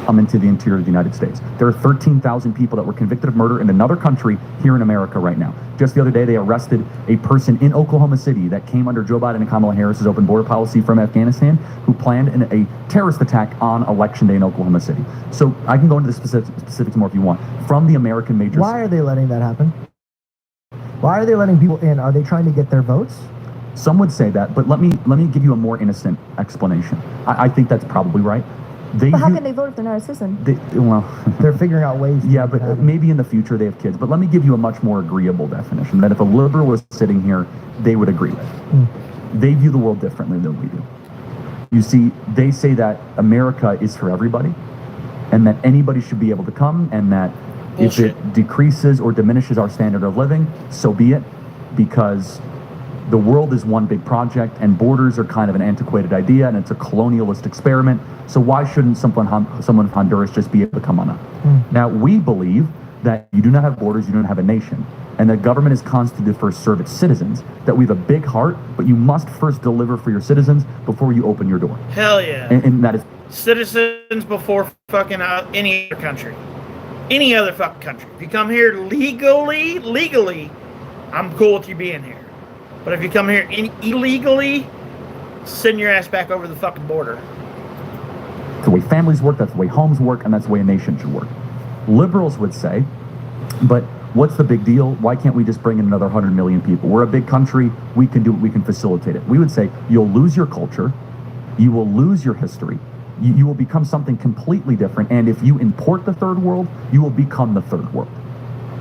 come into the interior of the United States. There are 13,000 people that were convicted of murder in another country here in America right now. Just the other day, they arrested a person in Oklahoma City that came under Joe Biden and Kamala Harris's open border policy from Afghanistan, who planned a terrorist attack on Election Day in Oklahoma City. So I can go into the specifics more if you want. From the American majors. Why are they letting that happen? Why are they letting people in? Are they trying to get their votes? Some would say that, but let me give you a more innocent explanation. I think that's probably right. But how can they vote if they're not a citizen? They're figuring out ways. Yeah, but maybe in the future they have kids. But let me give you a much more agreeable definition that if a liberal was sitting here, they would agree with. They view the world differently than we do. You see, they say that America is for everybody, and that anybody should be able to come, and that if it decreases or diminishes our standard of living, so be it, because the world is one big project, and borders are kind of an antiquated idea, and it's a colonialist experiment. So why shouldn't someone from Honduras just be able to come on up? Now, we believe that you do not have borders, you don't have a nation, and that government is constituted to first serve its citizens, that we have a big heart, but you must first deliver for your citizens before you open your door. Hell yeah. And that is... Citizens before fucking any other country. Any other fucking country. If you come here legally, I'm cool with you being here. But if you come here illegally, send your ass back over the fucking border. That's the way families work, that's the way homes work, and that's the way a nation should work. Liberals would say, but what's the big deal? Why can't we just bring in another 100 million people? We're a big country, we can do it, we can facilitate it. We would say, you'll lose your culture, you will lose your history, you will become something completely different, and if you import the third world, you will become the third world.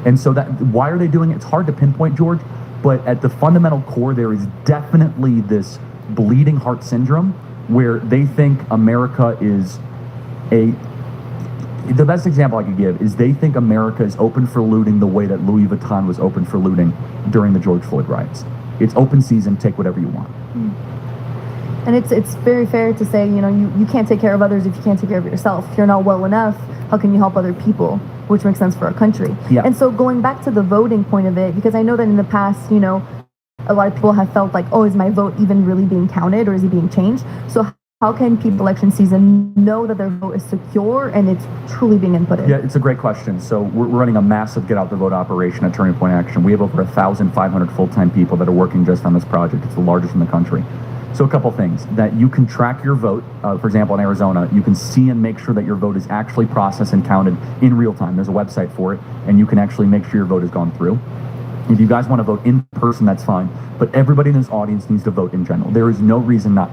And so why are they doing it? It's hard to pinpoint, George, but at the fundamental core, there is definitely this bleeding heart syndrome where they think America is the best example I could give is they think America is open for looting the way that Louis Vuitton was open for looting during the George Floyd riots. It's open season, take whatever you want. And it's very fair to say, you can't take care of others if you can't take care of yourself. If you're not well enough, how can you help other people? Which makes sense for our country. Yeah. And so going back to the voting point of it, because I know that in the past, a lot of people have felt like, oh, is my vote even really being counted or is it being changed? So how can people election season know that their vote is secure and it's truly being inputted? Yeah, it's a great question. So we're running a massive Get Out the Vote operation at Turning Point Action. We have over 1,500 full-time people that are working just on this project. It's the largest in the country. So a couple things, that you can track your vote. For example, in Arizona, you can see and make sure that your vote is actually processed and counted in real time. There's a website for it, and you can actually make sure your vote has gone through. If you guys want to vote in person, that's fine. But everybody in this audience needs to vote in general. There is no reason not